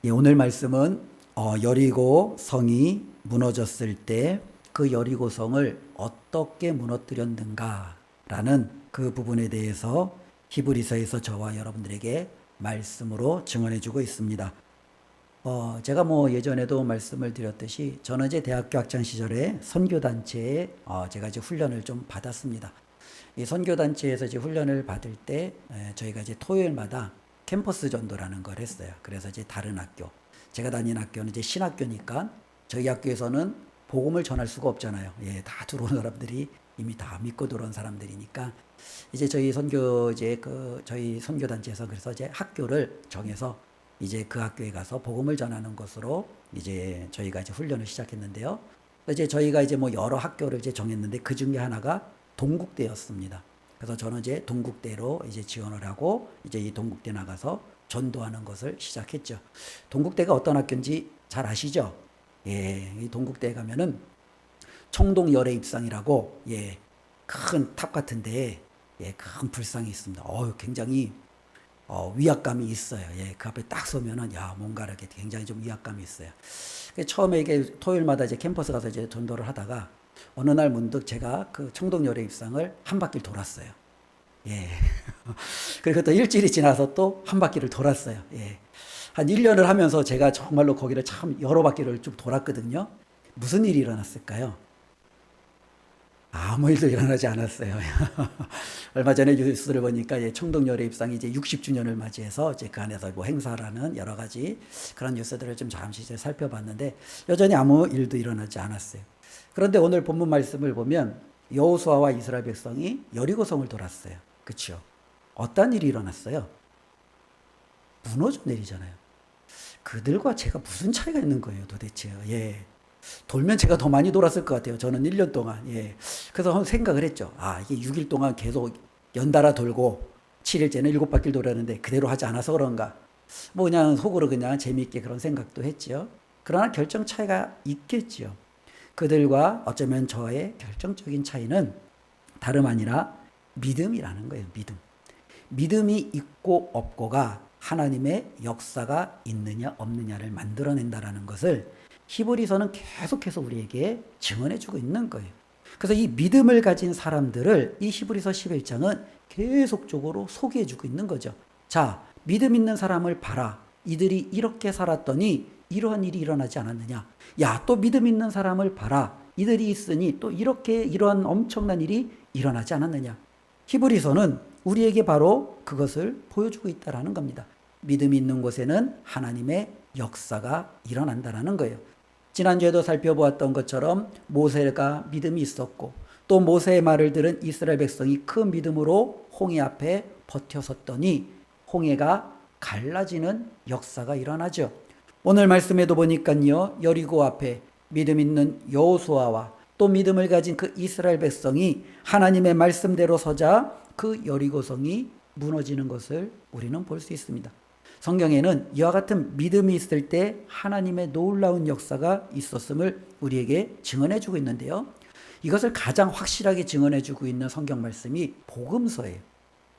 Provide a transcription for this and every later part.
예, 오늘 말씀은 여리고 성이 무너졌을 때 그 여리고 성을 어떻게 무너뜨렸는가라는 그 부분에 대해서 히브리서에서 저와 여러분들에게 말씀으로 증언해 주고 있습니다. 제가 예전에도 말씀을 드렸듯이 저는 이제 대학교 학창 시절에 선교단체에 제가 이제 훈련을 좀 받았습니다. 이 선교단체에서 이제 훈련을 받을 때 저희가 이제 토요일마다 캠퍼스 전도라는 걸 했어요. 그래서 이제 다른 학교, 제가 다닌 학교는 이제 신학교니까 저희 학교에서는 복음을 전할 수가 없잖아요. 예, 다 들어온 사람들이 이미 다 믿고 들어온 사람들이니까 이제 저희 저희 선교단체에서 그래서 이제 학교를 정해서 이제 그 학교에 가서 복음을 전하는 것으로 이제 저희가 이제 훈련을 시작했는데요. 이제 저희가 이제 여러 학교를 이제 정했는데 그 중에 하나가 동국대였습니다. 그래서 저는 이제 동국대로 이제 지원을 하고 이제 이 동국대 나가서 전도하는 것을 시작했죠. 동국대가 어떤 학교인지 잘 아시죠? 예, 이 동국대에 가면은 청동 열애 입상이라고 예, 큰 탑 같은데 예, 큰 불상이 있습니다. 굉장히 위압감이 있어요. 예, 그 앞에 딱 서면은 뭔가 이렇게 굉장히 좀 위압감이 있어요. 처음에 이게 토요일마다 이제 캠퍼스 가서 이제 전도를 하다가 어느 날 문득 제가 그 청동 열애 입상을 한 바퀴를 돌았어요. 예. 그리고 또 일주일이 지나서 또 한 바퀴를 돌았어요. 예. 한 1년을 하면서 제가 정말로 거기를 참 여러 바퀴를 좀 돌았거든요. 무슨 일이 일어났을까요? 아무 일도 일어나지 않았어요. 얼마 전에 뉴스를 보니까 청동열애 입상이 이제 60주년을 맞이해서 이제 그 안에서 행사라는 여러 가지 그런 뉴스들을 좀 잠시 이제 살펴봤는데 여전히 아무 일도 일어나지 않았어요. 그런데 오늘 본문 말씀을 보면 여호수아와 이스라엘 백성이 여리고성을 돌았어요. 그렇죠? 어떤 일이 일어났어요? 무너져 내리잖아요. 그들과 제가 무슨 차이가 있는 거예요, 도대체. 예. 돌면 제가 더 많이 돌았을 것 같아요. 저는 1년 동안. 예. 그래서 생각을 했죠. 이게 6일 동안 계속 연달아 돌고 7일째는 7바퀴를 돌았는데 그대로 하지 않아서 그런가. 그냥 속으로 그냥 재미있게 그런 생각도 했죠. 그러나 결정 차이가 있겠죠. 그들과 어쩌면 저의 결정적인 차이는 다름 아니라 믿음이라는 거예요. 믿음. 믿음이 있고 없고가 하나님의 역사가 있느냐 없느냐를 만들어낸다라는 것을 히브리서는 계속해서 우리에게 증언해주고 있는 거예요. 그래서 이 믿음을 가진 사람들을 이 히브리서 11장은 계속적으로 소개해주고 있는 거죠. 자, 믿음 있는 사람을 봐라. 이들이 이렇게 살았더니 이러한 일이 일어나지 않았느냐. 또 믿음 있는 사람을 봐라. 이들이 있으니 또 이러한 엄청난 일이 일어나지 않았느냐. 히브리서는 우리에게 바로 그것을 보여주고 있다라는 겁니다. 믿음이 있는 곳에는 하나님의 역사가 일어난다라는 거예요. 지난주에도 살펴보았던 것처럼 모세가 믿음이 있었고 또 모세의 말을 들은 이스라엘 백성이 큰 믿음으로 홍해 앞에 버텨섰더니 홍해가 갈라지는 역사가 일어나죠. 오늘 말씀에도 보니까요. 여리고 앞에 믿음 있는 여호수아와 또 믿음을 가진 그 이스라엘 백성이 하나님의 말씀대로 서자 그 여리고성이 무너지는 것을 우리는 볼 수 있습니다. 성경에는 이와 같은 믿음이 있을 때 하나님의 놀라운 역사가 있었음을 우리에게 증언해 주고 있는데요. 이것을 가장 확실하게 증언해 주고 있는 성경 말씀이 복음서예요.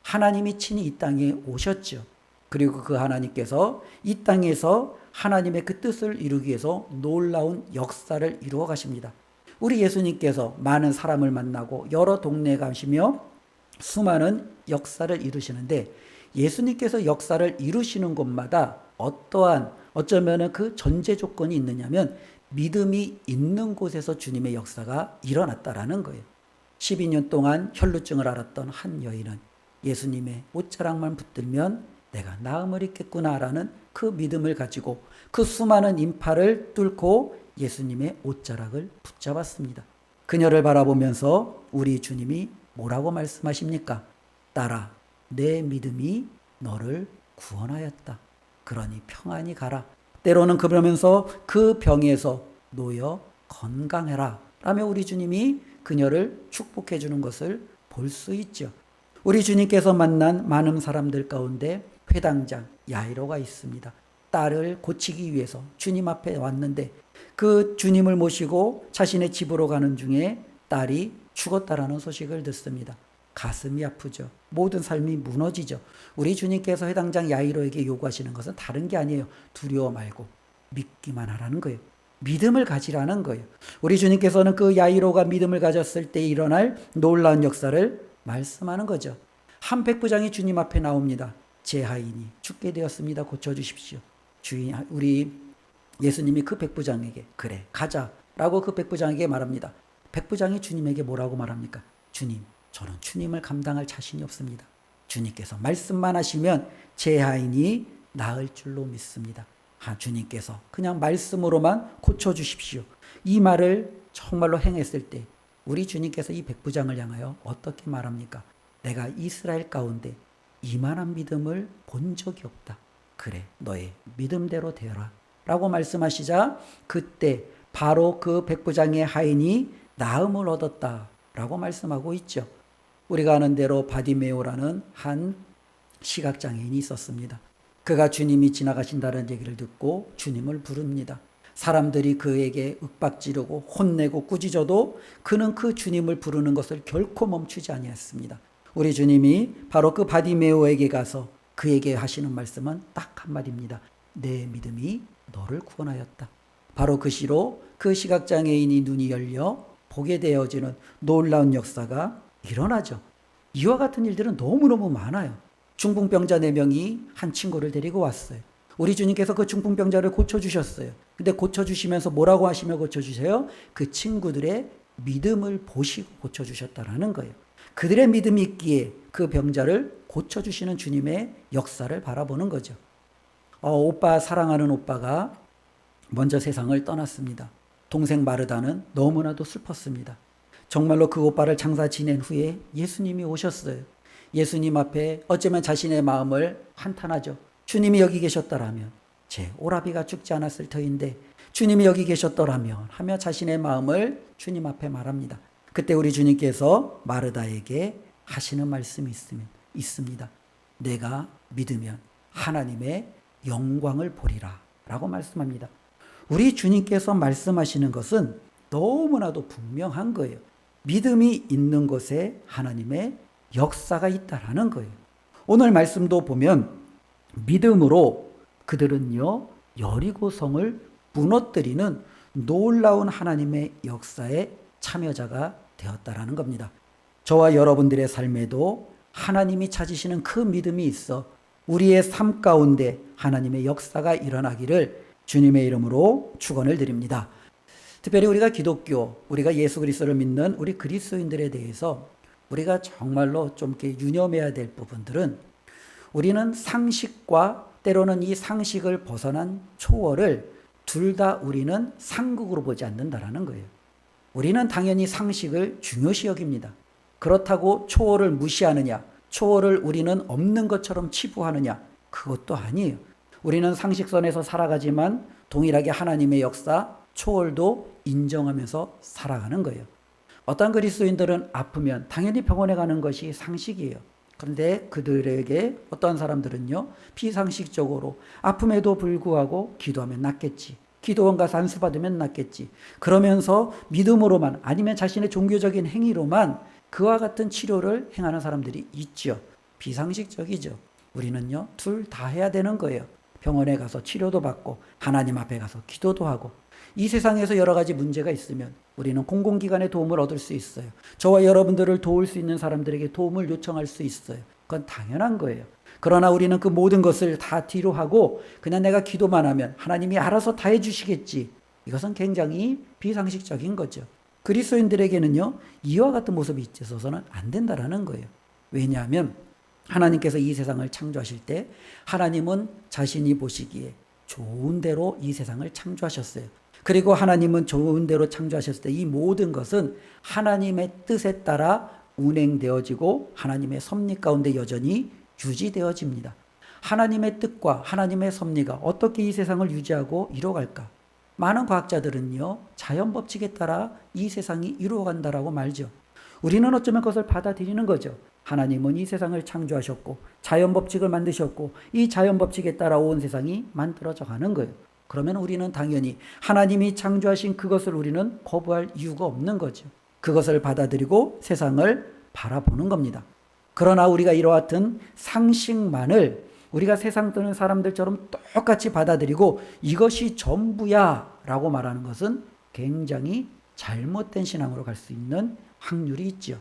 하나님이 친히 이 땅에 오셨죠. 그리고 그 하나님께서 이 땅에서 하나님의 그 뜻을 이루기 위해서 놀라운 역사를 이루어 가십니다. 우리 예수님께서 많은 사람을 만나고 여러 동네에 가시며 수많은 역사를 이루시는데 예수님께서 역사를 이루시는 곳마다 어쩌면 그 전제 조건이 있느냐면 믿음이 있는 곳에서 주님의 역사가 일어났다라는 거예요. 12년 동안 혈루증을 앓았던 한 여인은 예수님의 옷자락만 붙들면 내가 나음을 입겠구나라는 그 믿음을 가지고 그 수많은 인파를 뚫고 예수님의 옷자락을 붙잡았습니다. 그녀를 바라보면서 우리 주님이 뭐라고 말씀하십니까? 딸아, 내 믿음이 너를 구원하였다. 그러니 평안히 가라. 때로는 그러면서 그 병에서 놓여 건강해라. 라며 우리 주님이 그녀를 축복해 주는 것을 볼 수 있죠. 우리 주님께서 만난 많은 사람들 가운데 회당장 야이로가 있습니다. 딸을 고치기 위해서 주님 앞에 왔는데 그 주님을 모시고 자신의 집으로 가는 중에 딸이 죽었다라는 소식을 듣습니다. 가슴이 아프죠. 모든 삶이 무너지죠. 우리 주님께서 회당장 야이로에게 요구하시는 것은 다른 게 아니에요. 두려워 말고 믿기만 하라는 거예요. 믿음을 가지라는 거예요. 우리 주님께서는 그 야이로가 믿음을 가졌을 때 일어날 놀라운 역사를 말씀하는 거죠. 한 백부장이 주님 앞에 나옵니다. 제 하인이 죽게 되었습니다. 고쳐주십시오. 우리 예수님이 그 백부장에게 그래 가자라고 그 백부장에게 말합니다. 백부장이 주님에게 뭐라고 말합니까? 주님, 저는 주님을 감당할 자신이 없습니다. 주님께서 말씀만 하시면 제 하인이 나을 줄로 믿습니다. 주님께서 그냥 말씀으로만 고쳐주십시오. 이 말을 정말로 행했을 때 우리 주님께서 이 백부장을 향하여 어떻게 말합니까? 내가 이스라엘 가운데 이만한 믿음을 본 적이 없다. 그래, 너의 믿음대로 되어라 라고 말씀하시자 그때 바로 그 백부장의 하인이 나음을 얻었다 라고 말씀하고 있죠. 우리가 아는 대로 바디메오라는 한 시각장애인이 있었습니다. 그가 주님이 지나가신다는 얘기를 듣고 주님을 부릅니다. 사람들이 그에게 윽박지르고 혼내고 꾸짖어도 그는 그 주님을 부르는 것을 결코 멈추지 아니했습니다. 우리 주님이 바로 그 바디메오에게 가서 그에게 하시는 말씀은 딱 한마디입니다. 내 믿음이 너를 구원하였다. 바로 그 시로 그 시각장애인이 눈이 열려 보게 되어지는 놀라운 역사가 일어나죠. 이와 같은 일들은 너무너무 많아요. 중풍병자 4명이 한 친구를 데리고 왔어요. 우리 주님께서 그 중풍병자를 고쳐주셨어요. 근데 고쳐주시면서 뭐라고 하시며 고쳐주세요? 그 친구들의 믿음을 보시고 고쳐주셨다라는 거예요. 그들의 믿음이 있기에 그 병자를 고쳐주시는 주님의 역사를 바라보는 거죠. 사랑하는 오빠가 먼저 세상을 떠났습니다. 동생 마르다는 너무나도 슬펐습니다. 정말로 그 오빠를 장사 지낸 후에 예수님이 오셨어요. 예수님 앞에 어쩌면 자신의 마음을 한탄하죠. 주님이 여기 계셨더라면 제 오라비가 죽지 않았을 터인데 주님이 여기 계셨더라면 하며 자신의 마음을 주님 앞에 말합니다. 그때 우리 주님께서 마르다에게 하시는 말씀이 있습니다. 내가 믿으면 하나님의 영광을 보리라 라고 말씀합니다. 우리 주님께서 말씀하시는 것은 너무나도 분명한 거예요. 믿음이 있는 곳에 하나님의 역사가 있다라는 거예요. 오늘 말씀도 보면 믿음으로 그들은요 여리고성을 무너뜨리는 놀라운 하나님의 역사에 참여자가 되었다라는 겁니다. 저와 여러분들의 삶에도 하나님이 찾으시는 그 믿음이 있어 우리의 삶 가운데 하나님의 역사가 일어나기를 주님의 이름으로 축원을 드립니다. 특별히 우리가 기독교, 우리가 예수 그리스도를 믿는 우리 그리스도인들에 대해서 우리가 정말로 좀 이렇게 유념해야 될 부분들은 우리는 상식과 때로는 이 상식을 벗어난 초월을 둘 다 우리는 상극으로 보지 않는다라는 거예요. 우리는 당연히 상식을 중요시 여깁니다. 그렇다고 초월을 무시하느냐, 초월을 우리는 없는 것처럼 치부하느냐, 그것도 아니에요. 우리는 상식선에서 살아가지만 동일하게 하나님의 역사, 초월도 인정하면서 살아가는 거예요. 어떤 그리스도인들은 아프면 당연히 병원에 가는 것이 상식이에요. 그런데 그들에게 어떤 사람들은요, 비상식적으로 아픔에도 불구하고 기도하면 낫겠지. 기도원 가서 안수 받으면 낫겠지. 그러면서 믿음으로만 아니면 자신의 종교적인 행위로만 그와 같은 치료를 행하는 사람들이 있죠. 비상식적이죠. 우리는요, 둘 다 해야 되는 거예요. 병원에 가서 치료도 받고 하나님 앞에 가서 기도도 하고 이 세상에서 여러 가지 문제가 있으면 우리는 공공기관의 도움을 얻을 수 있어요. 저와 여러분들을 도울 수 있는 사람들에게 도움을 요청할 수 있어요. 그건 당연한 거예요. 그러나 우리는 그 모든 것을 다 뒤로 하고 그냥 내가 기도만 하면 하나님이 알아서 다 해주시겠지. 이것은 굉장히 비상식적인 거죠. 그리스도인들에게는요, 이와 같은 모습이 있어서는 안 된다라는 거예요. 왜냐하면 하나님께서 이 세상을 창조하실 때 하나님은 자신이 보시기에 좋은 대로 이 세상을 창조하셨어요. 그리고 하나님은 좋은 대로 창조하셨을 때 이 모든 것은 하나님의 뜻에 따라 운행되어지고 하나님의 섭리 가운데 여전히 유지되어집니다. 하나님의 뜻과 하나님의 섭리가 어떻게 이 세상을 유지하고 이루어갈까? 많은 과학자들은요, 자연 법칙에 따라 이 세상이 이루어간다라고 말죠. 우리는 어쩌면 그것을 받아들이는 거죠. 하나님은 이 세상을 창조하셨고 자연 법칙을 만드셨고 이 자연 법칙에 따라 온 세상이 만들어져 가는 거예요. 그러면 우리는 당연히 하나님이 창조하신 그것을 우리는 거부할 이유가 없는 거죠. 그것을 받아들이고 세상을 바라보는 겁니다. 그러나 우리가 이러한 상식만을 우리가 세상 뜨는 사람들처럼 똑같이 받아들이고 이것이 전부야 라고 말하는 것은 굉장히 잘못된 신앙으로 갈 수 있는 확률이 있죠.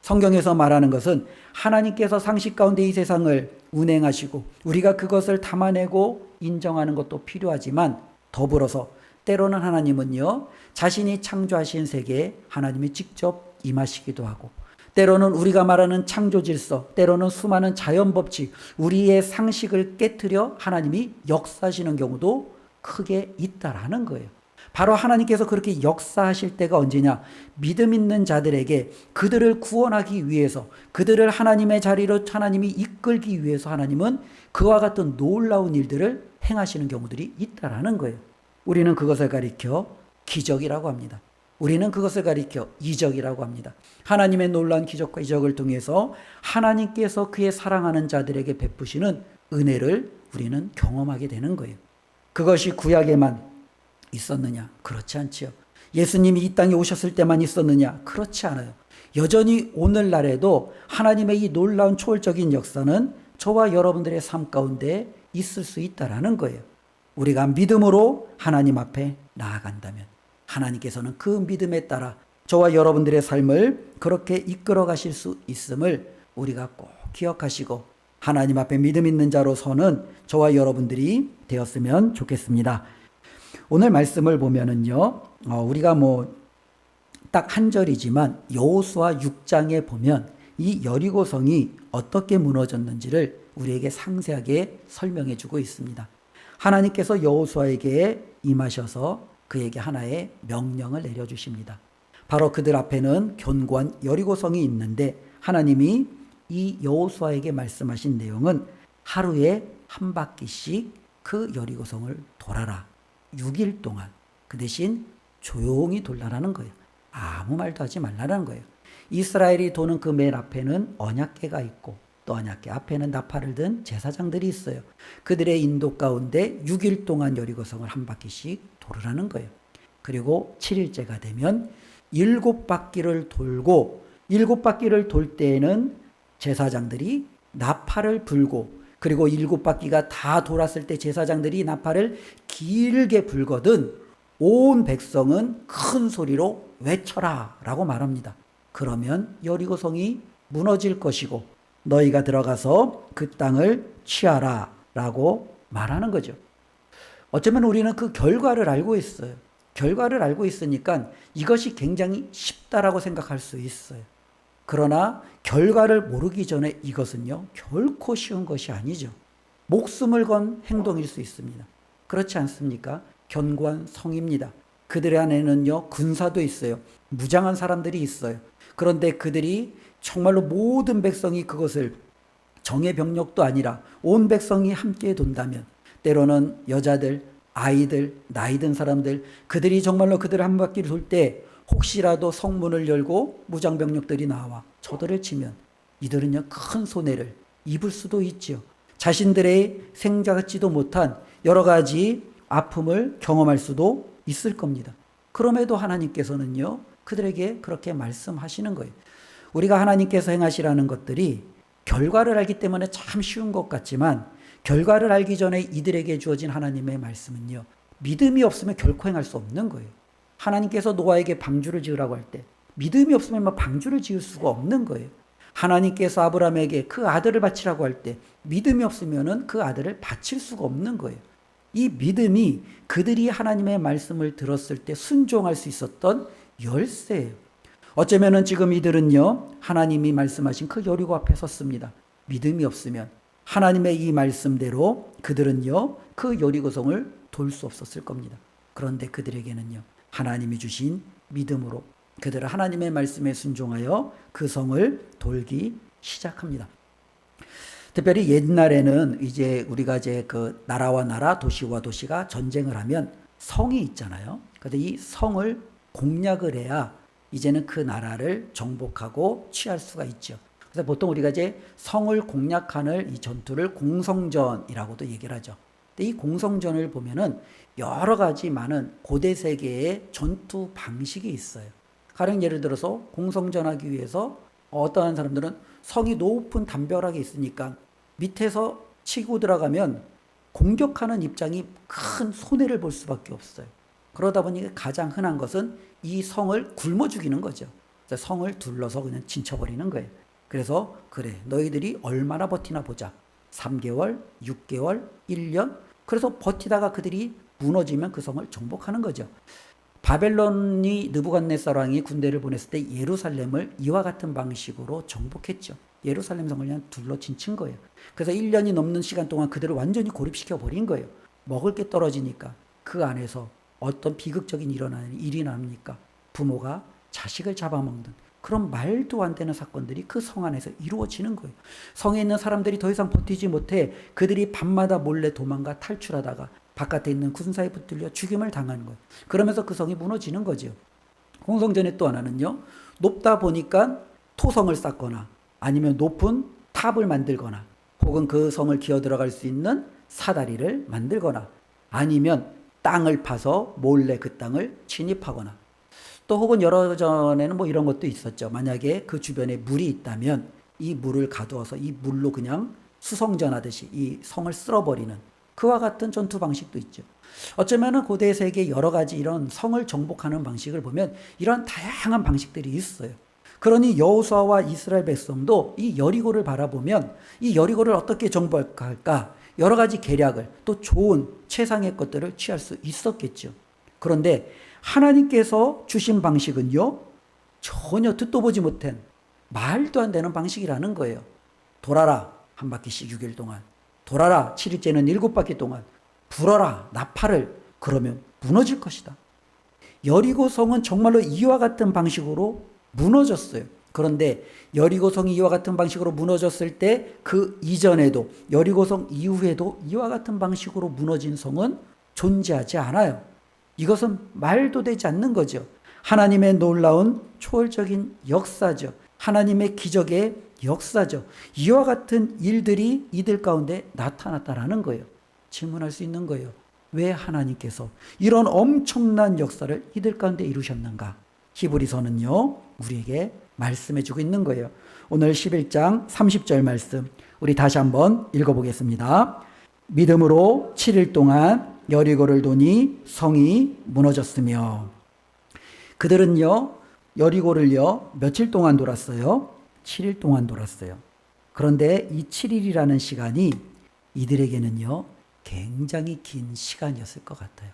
성경에서 말하는 것은 하나님께서 상식 가운데 이 세상을 운행하시고 우리가 그것을 담아내고 인정하는 것도 필요하지만 더불어서 때로는 하나님은요, 자신이 창조하신 세계에 하나님이 직접 임하시기도 하고 때로는 우리가 말하는 창조 질서, 때로는 수많은 자연 법칙, 우리의 상식을 깨트려 하나님이 역사하시는 경우도 크게 있다라는 거예요. 바로 하나님께서 그렇게 역사하실 때가 언제냐? 믿음 있는 자들에게 그들을 구원하기 위해서, 그들을 하나님의 자리로 하나님이 이끌기 위해서 하나님은 그와 같은 놀라운 일들을 행하시는 경우들이 있다라는 거예요. 우리는 그것을 가리켜 기적이라고 합니다. 우리는 그것을 가리켜 이적이라고 합니다. 하나님의 놀라운 기적과 이적을 통해서 하나님께서 그의 사랑하는 자들에게 베푸시는 은혜를 우리는 경험하게 되는 거예요. 그것이 구약에만 있었느냐? 그렇지 않지요. 예수님이 이 땅에 오셨을 때만 있었느냐? 그렇지 않아요. 여전히 오늘날에도 하나님의 이 놀라운 초월적인 역사는 저와 여러분들의 삶 가운데 있을 수 있다라는 거예요. 우리가 믿음으로 하나님 앞에 나아간다면 하나님께서는 그 믿음에 따라 저와 여러분들의 삶을 그렇게 이끌어 가실 수 있음을 우리가 꼭 기억하시고 하나님 앞에 믿음 있는 자로 서는 저와 여러분들이 되었으면 좋겠습니다. 오늘 말씀을 보면은요, 우리가 딱 한 절이지만 여호수아 6장에 보면 이 여리고성이 어떻게 무너졌는지를 우리에게 상세하게 설명해 주고 있습니다. 하나님께서 여호수아에게 임하셔서 그에게 하나의 명령을 내려주십니다. 바로 그들 앞에는 견고한 여리고성이 있는데 하나님이 이 여호수아에게 말씀하신 내용은 하루에 한 바퀴씩 그 여리고성을 돌아라. 6일 동안. 그 대신 조용히 돌라라는 거예요. 아무 말도 하지 말라는 거예요. 이스라엘이 도는 그 맨 앞에는 언약궤가 있고 또 언약궤 앞에는 나팔을 든 제사장들이 있어요. 그들의 인도 가운데 6일 동안 여리고성을 한 바퀴씩 돌으라는 거예요. 그리고 7일째가 되면 7바퀴를 돌고 7바퀴를 돌 때에는 제사장들이 나팔을 불고 그리고 7바퀴가 다 돌았을 때 제사장들이 나팔을 길게 불거든 온 백성은 큰 소리로 외쳐라 라고 말합니다. 그러면 여리고성이 무너질 것이고 너희가 들어가서 그 땅을 취하라 라고 말하는 거죠. 어쩌면 우리는 그 결과를 알고 있어요. 결과를 알고 있으니까 이것이 굉장히 쉽다라고 생각할 수 있어요. 그러나 결과를 모르기 전에 이것은요, 결코 쉬운 것이 아니죠. 목숨을 건 행동일 수 있습니다. 그렇지 않습니까? 견고한 성입니다. 그들 안에는요, 군사도 있어요. 무장한 사람들이 있어요. 그런데 그들이 정말로 모든 백성이 그것을 정예 병력도 아니라 온 백성이 함께 돈다면 때로는 여자들, 아이들, 나이 든 사람들 그들이 정말로 그들 한 바퀴를 돌 때 혹시라도 성문을 열고 무장병력들이 나와 저들을 치면 이들은요 큰 손해를 입을 수도 있죠. 자신들의 생각지도 못한 여러 가지 아픔을 경험할 수도 있을 겁니다. 그럼에도 하나님께서는요 그들에게 그렇게 말씀하시는 거예요. 우리가 하나님께서 행하시라는 것들이 결과를 알기 때문에 참 쉬운 것 같지만 결과를 알기 전에 이들에게 주어진 하나님의 말씀은요 믿음이 없으면 결코 행할 수 없는 거예요. 하나님께서 노아에게 방주를 지으라고 할 때 믿음이 없으면 방주를 지을 수가 없는 거예요. 하나님께서 아브라함에게 그 아들을 바치라고 할 때 믿음이 없으면 그 아들을 바칠 수가 없는 거예요. 이 믿음이 그들이 하나님의 말씀을 들었을 때 순종할 수 있었던 열쇠예요. 어쩌면은 지금 이들은요 하나님이 말씀하신 그 여리고 앞에 섰습니다. 믿음이 없으면 하나님의 이 말씀대로 그들은요 그 여리고성을 돌 수 없었을 겁니다. 그런데 그들에게는요 하나님이 주신 믿음으로 그들은 하나님의 말씀에 순종하여 그 성을 돌기 시작합니다. 특별히 옛날에는 이제 우리가 이제 그 나라와 나라, 도시와 도시가 전쟁을 하면 성이 있잖아요. 그런데 이 성을 공략을 해야 이제는 그 나라를 정복하고 취할 수가 있죠. 그래서 보통 우리가 이제 성을 공략하는 이 전투를 공성전이라고도 얘기를 하죠. 근데 이 공성전을 보면은 여러 가지 많은 고대 세계의 전투 방식이 있어요. 가령 예를 들어서 공성전하기 위해서 어떠한 사람들은 성이 높은 담벼락에 있으니까 밑에서 치고 들어가면 공격하는 입장이 큰 손해를 볼 수밖에 없어요. 그러다 보니 가장 흔한 것은 이 성을 굶어 죽이는 거죠. 성을 둘러서 그냥 진쳐버리는 거예요. 그래서 그래 너희들이 얼마나 버티나 보자. 3개월, 6개월, 1년. 그래서 버티다가 그들이 무너지면 그 성을 정복하는 거죠. 바벨론이 느부갓네살 왕이 군대를 보냈을 때 예루살렘을 이와 같은 방식으로 정복했죠. 예루살렘 성을 그냥 둘러 진친 거예요. 그래서 1년이 넘는 시간 동안 그들을 완전히 고립시켜 버린 거예요. 먹을 게 떨어지니까 그 안에서 어떤 비극적인 일이 납니까? 부모가 자식을 잡아먹는 그런 말도 안 되는 사건들이 그 성 안에서 이루어지는 거예요. 성에 있는 사람들이 더 이상 버티지 못해 그들이 밤마다 몰래 도망가 탈출하다가 바깥에 있는 군사에 붙들려 죽임을 당하는 거예요. 그러면서 그 성이 무너지는 거죠. 공성전의 또 하나는요. 높다 보니까 토성을 쌓거나 아니면 높은 탑을 만들거나 혹은 그 성을 기어 들어갈 수 있는 사다리를 만들거나 아니면 땅을 파서 몰래 그 땅을 침입하거나 또 혹은 여러 전에는 뭐 이런 것도 있었죠. 만약에 그 주변에 물이 있다면 이 물을 가두어서 이 물로 그냥 수성전하듯이 이 성을 쓸어버리는 그와 같은 전투 방식도 있죠. 어쩌면은 고대 세계 여러 가지 이런 성을 정복하는 방식을 보면 이런 다양한 방식들이 있어요. 그러니 여호수아와 이스라엘 백성도 이 여리고를 바라보면 이 여리고를 어떻게 정복할까 여러 가지 계략을 또 좋은 최상의 것들을 취할 수 있었겠죠. 그런데 하나님께서 주신 방식은요 전혀 듣도 보지 못한 말도 안 되는 방식이라는 거예요. 돌아라 한 바퀴씩 6일 동안 돌아라 7일째는 7바퀴 동안 불어라 나팔을 그러면 무너질 것이다. 여리고성은 정말로 이와 같은 방식으로 무너졌어요. 그런데 여리고성이 이와 같은 방식으로 무너졌을 때 그 이전에도 여리고성 이후에도 이와 같은 방식으로 무너진 성은 존재하지 않아요. 이것은 말도 되지 않는 거죠. 하나님의 놀라운 초월적인 역사죠. 하나님의 기적의 역사죠. 이와 같은 일들이 이들 가운데 나타났다라는 거예요. 질문할 수 있는 거예요. 왜 하나님께서 이런 엄청난 역사를 이들 가운데 이루셨는가? 히브리서는요 우리에게 말씀해 주고 있는 거예요. 오늘 11장 30절 말씀 우리 다시 한번 읽어보겠습니다. 믿음으로 7일 동안 여리고를 도니 성이 무너졌으며 그들은요 여리고를요 며칠 동안 돌았어요? 7일 동안 돌았어요. 그런데 이 7일이라는 시간이 이들에게는요 굉장히 긴 시간이었을 것 같아요.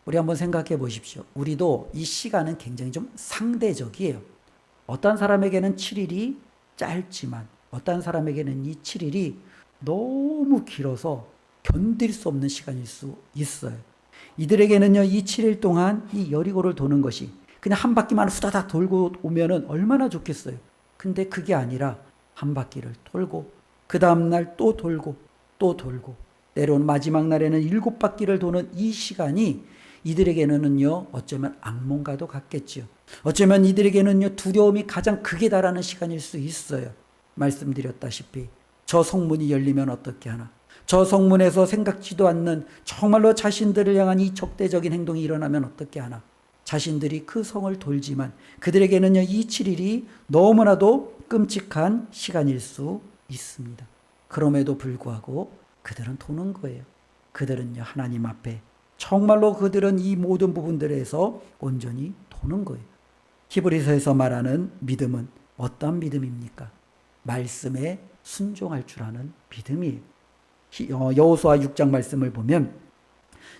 우리 한번 생각해 보십시오. 우리도 이 시간은 굉장히 좀 상대적이에요. 어떤 사람에게는 7일이 짧지만 어떤 사람에게는 이 7일이 너무 길어서 견딜 수 없는 시간일 수 있어요. 이들에게는요 이 7일 동안 이 여리고를 도는 것이 그냥 한 바퀴만 후다닥 돌고 오면은 얼마나 좋겠어요. 근데 그게 아니라 한 바퀴를 돌고 그 다음날 또 돌고 또 돌고 때로는 마지막 날에는 7바퀴를 도는 이 시간이 이들에게는요 어쩌면 악몽과도 같겠죠. 어쩌면 이들에게는요 두려움이 가장 극에 달하는 시간일 수 있어요. 말씀드렸다시피 저 성문이 열리면 어떻게 하나, 저 성문에서 생각지도 않는 정말로 자신들을 향한 이 적대적인 행동이 일어나면 어떻게 하나, 자신들이 그 성을 돌지만 그들에게는요 이 7일이 너무나도 끔찍한 시간일 수 있습니다. 그럼에도 불구하고 그들은 도는 거예요. 그들은요 하나님 앞에 정말로 그들은 이 모든 부분들에서 온전히 도는 거예요. 히브리서에서 말하는 믿음은 어떤 믿음입니까? 말씀에 순종할 줄 아는 믿음이에요. 여호수아 6장 말씀을 보면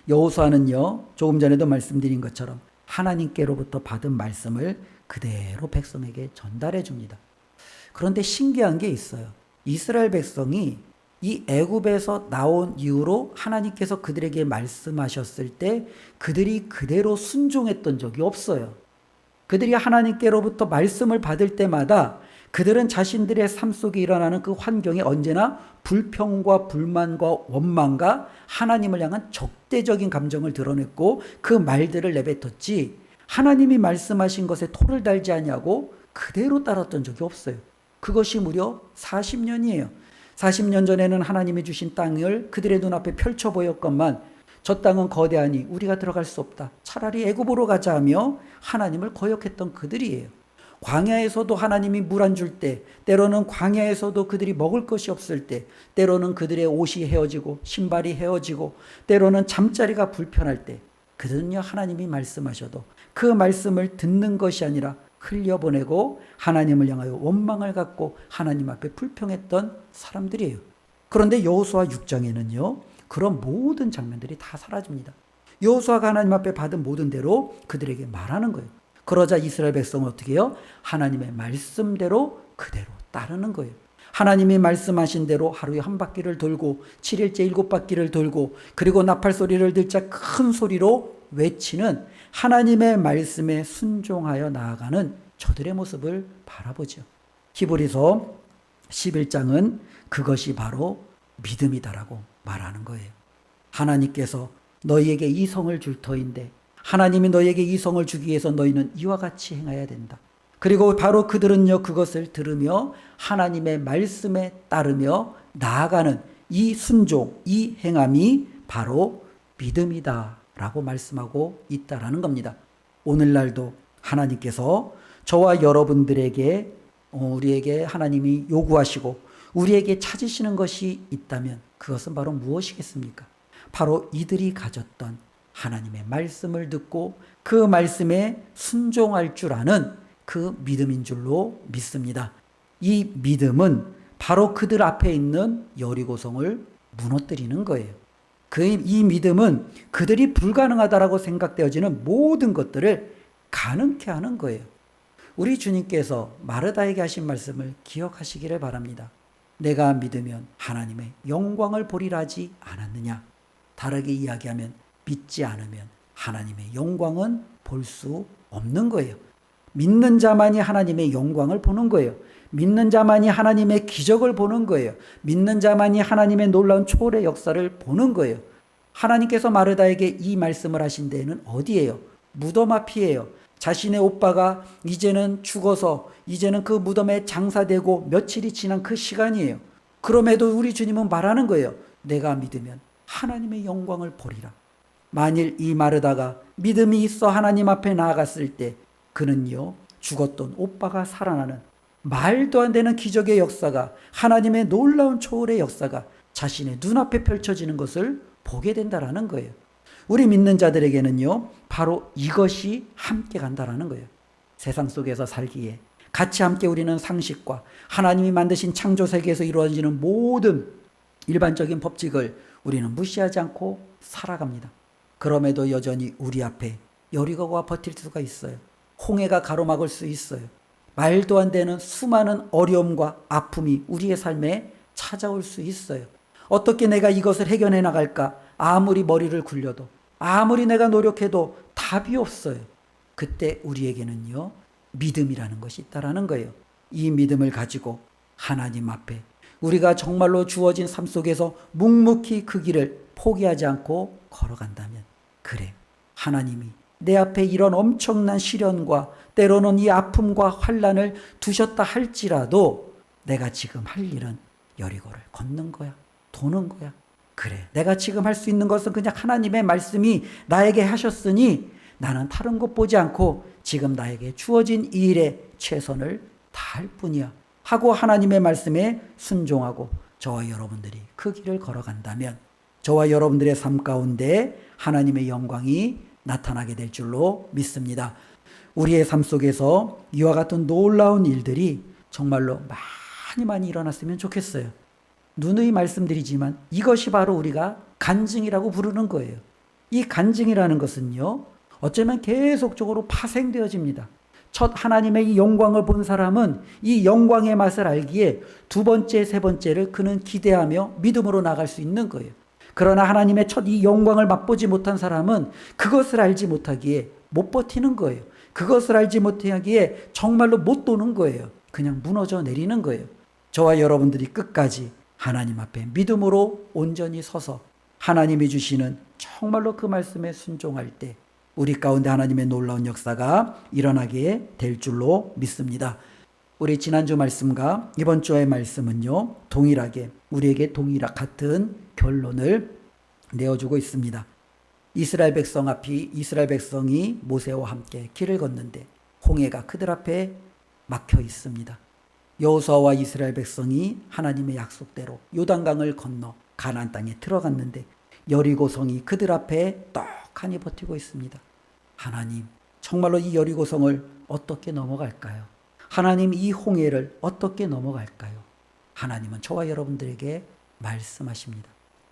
여호수아는요 조금 전에도 말씀드린 것처럼 하나님께로부터 받은 말씀을 그대로 백성에게 전달해 줍니다. 그런데 신기한 게 있어요. 이스라엘 백성이 이 애굽에서 나온 이후로 하나님께서 그들에게 말씀하셨을 때 그들이 그대로 순종했던 적이 없어요. 그들이 하나님께로부터 말씀을 받을 때마다 그들은 자신들의 삶 속에 일어나는 그 환경에 언제나 불평과 불만과 원망과 하나님을 향한 적대적인 감정을 드러냈고 그 말들을 내뱉었지 하나님이 말씀하신 것에 토를 달지 아니하고 그대로 따랐던 적이 없어요. 그것이 무려 40년이에요. 40년 전에는 하나님이 주신 땅을 그들의 눈앞에 펼쳐 보였건만 저 땅은 거대하니 우리가 들어갈 수 없다. 차라리 애굽으로 가자 하며 하나님을 거역했던 그들이에요. 광야에서도 하나님이 물 안 줄 때, 때로는 광야에서도 그들이 먹을 것이 없을 때, 때로는 그들의 옷이 헤어지고 신발이 헤어지고, 때로는 잠자리가 불편할 때, 그들은요 하나님이 말씀하셔도 그 말씀을 듣는 것이 아니라 흘려보내고 하나님을 향하여 원망을 갖고 하나님 앞에 불평했던 사람들이에요. 그런데 여호수아 6장에는요 그런 모든 장면들이 다 사라집니다. 여호수아가 하나님 앞에 받은 모든 대로 그들에게 말하는 거예요. 그러자 이스라엘 백성은 어떻게 해요? 하나님의 말씀대로 그대로 따르는 거예요. 하나님이 말씀하신 대로 하루에 한 바퀴를 돌고 7일째 7바퀴를 돌고, 그리고 나팔 소리를 들자 큰 소리로 외치는 하나님의 말씀에 순종하여 나아가는 저들의 모습을 바라보죠. 히브리서 11장은 그것이 바로 믿음이다라고 말하는 거예요. 하나님께서 너희에게 이 성을 줄 터인데, 하나님이 너희에게 이 성을 주기 위해서 너희는 이와 같이 행해야 된다. 그리고 바로 그들은요 그것을 들으며 하나님의 말씀에 따르며 나아가는 이 순종, 이 행함이 바로 믿음이다 라고 말씀하고 있다라는 겁니다. 오늘날도 하나님께서 저와 여러분들에게 우리에게 하나님이 요구하시고 우리에게 찾으시는 것이 있다면 그것은 바로 무엇이겠습니까? 바로 이들이 가졌던 하나님의 말씀을 듣고 그 말씀에 순종할 줄 아는 그 믿음인 줄로 믿습니다. 이 믿음은 바로 그들 앞에 있는 여리고성을 무너뜨리는 거예요. 이 믿음은 그들이 불가능하다라고 생각되어지는 모든 것들을 가능케 하는 거예요. 우리 주님께서 마르다에게 하신 말씀을 기억하시기를 바랍니다. 내가 믿으면 하나님의 영광을 보리라 하지 않았느냐? 다르게 이야기하면 믿지 않으면 하나님의 영광은 볼 수 없는 거예요. 믿는 자만이 하나님의 영광을 보는 거예요. 믿는 자만이 하나님의 기적을 보는 거예요. 믿는 자만이 하나님의 놀라운 초월의 역사를 보는 거예요. 하나님께서 마르다에게 이 말씀을 하신 데에는 어디예요? 무덤 앞이에요. 자신의 오빠가 이제는 죽어서 이제는 그 무덤에 장사되고 며칠이 지난 그 시간이에요. 그럼에도 우리 주님은 말하는 거예요. 내가 믿으면 하나님의 영광을 보리라. 만일 이 마르다가 믿음이 있어 하나님 앞에 나아갔을 때 그는요 죽었던 오빠가 살아나는 말도 안 되는 기적의 역사가, 하나님의 놀라운 초월의 역사가 자신의 눈앞에 펼쳐지는 것을 보게 된다라는 거예요. 우리 믿는 자들에게는요 바로 이것이 함께 간다라는 거예요. 세상 속에서 살기에 같이 함께 우리는 상식과 하나님이 만드신 창조 세계에서 이루어지는 모든 일반적인 법칙을 우리는 무시하지 않고 살아갑니다. 그럼에도 여전히 우리 앞에 여리고가 버틸 수가 있어요. 홍해가 가로막을 수 있어요. 말도 안 되는 수많은 어려움과 아픔이 우리의 삶에 찾아올 수 있어요. 어떻게 내가 이것을 해결해 나갈까? 아무리 머리를 굴려도, 아무리 내가 노력해도 답이 없어요. 그때 우리에게는요 믿음이라는 것이 있다라는 거예요. 이 믿음을 가지고 하나님 앞에 우리가 정말로 주어진 삶 속에서 묵묵히 그 길을 포기하지 않고 걸어간다면, 그래 하나님이 내 앞에 이런 엄청난 시련과 때로는 이 아픔과 환난을 두셨다 할지라도 내가 지금 할 일은 여리고를 걷는 거야, 도는 거야. 그래 내가 지금 할 수 있는 것은 그냥 하나님의 말씀이 나에게 하셨으니 나는 다른 것 보지 않고 지금 나에게 주어진 이 일에 최선을 다할 뿐이야 하고 하나님의 말씀에 순종하고 저와 여러분들이 그 길을 걸어간다면 저와 여러분들의 삶 가운데 하나님의 영광이 나타나게 될 줄로 믿습니다. 우리의 삶 속에서 이와 같은 놀라운 일들이 정말로 많이 일어났으면 좋겠어요. 누누이 말씀드리지만 이것이 바로 우리가 간증이라고 부르는 거예요. 이 간증이라는 것은요 어쩌면 계속적으로 파생되어집니다. 첫 하나님의 이 영광을 본 사람은 이 영광의 맛을 알기에 두 번째, 세 번째를 그는 기대하며 믿음으로 나갈 수 있는 거예요. 그러나 하나님의 첫 이 영광을 맛보지 못한 사람은 그것을 알지 못하기에 못 버티는 거예요. 그것을 알지 못하기에 정말로 못 도는 거예요. 그냥 무너져 내리는 거예요. 저와 여러분들이 끝까지 하나님 앞에 믿음으로 온전히 서서 하나님이 주시는 정말로 그 말씀에 순종할 때 우리 가운데 하나님의 놀라운 역사가 일어나게 될 줄로 믿습니다. 우리 지난주 말씀과 이번 주의 말씀은요 동일하게 우리에게 같은 결론을 내어주고 있습니다. 이스라엘 백성이 모세와 함께 길을 걷는데 홍해가 그들 앞에 막혀 있습니다. 여호수아와 이스라엘 백성이 하나님의 약속대로 요단강을 건너 가나안 땅에 들어갔는데 여리고성이 그들 앞에 떡하니 버티고 있습니다. 하나님, 정말로 이 여리고성을 어떻게 넘어갈까요? 하나님, 이 홍해를 어떻게 넘어갈까요? 하나님은 저와 여러분들에게 말씀하십니다.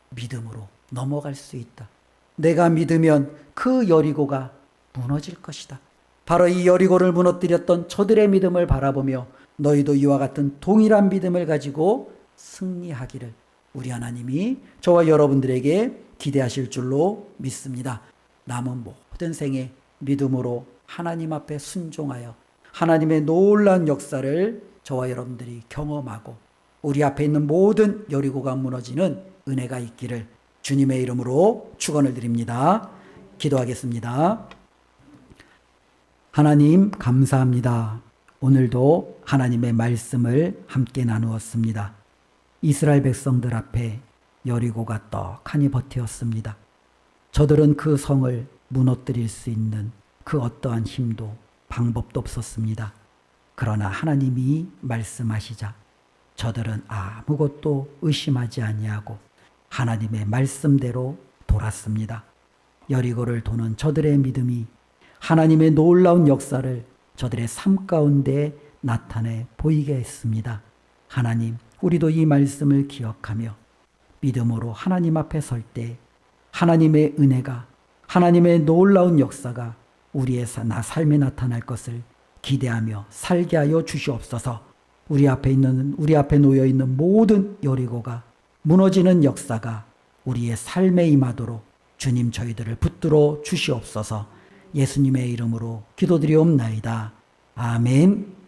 믿음으로 넘어갈 수 있다. 내가 믿으면 그 여리고가 무너질 것이다. 바로 이 여리고를 무너뜨렸던 저들의 믿음을 바라보며 너희도 이와 같은 동일한 믿음을 가지고 승리하기를 우리 하나님이 저와 여러분들에게 기대하실 줄로 믿습니다. 남은 모든 생에 믿음으로 하나님 앞에 순종하여 하나님의 놀라운 역사를 저와 여러분들이 경험하고 우리 앞에 있는 모든 여리고가 무너지는 은혜가 있기를 주님의 이름으로 축원을 드립니다. 기도하겠습니다. 하나님 감사합니다. 오늘도 하나님의 말씀을 함께 나누었습니다. 이스라엘 백성들 앞에 여리고가 떡하니 버티었습니다. 저들은 그 성을 무너뜨릴 수 있는 그 어떠한 힘도 방법도 없었습니다. 그러나 하나님이 말씀하시자 저들은 아무것도 의심하지 아니하고 하나님의 말씀대로 돌았습니다. 여리고를 도는 저들의 믿음이 하나님의 놀라운 역사를 저들의 삶 가운데 나타내 보이게 했습니다. 하나님, 우리도 이 말씀을 기억하며 믿음으로 하나님 앞에 설 때 하나님의 은혜가, 하나님의 놀라운 역사가 우리의 삶에 나타날 것을 기대하며 살게 하여 주시옵소서. 우리 앞에 놓여 있는 모든 여리고가 무너지는 역사가 우리의 삶에 임하도록 주님 저희들을 붙들어 주시옵소서. 예수님의 이름으로 기도드리옵나이다. 아멘.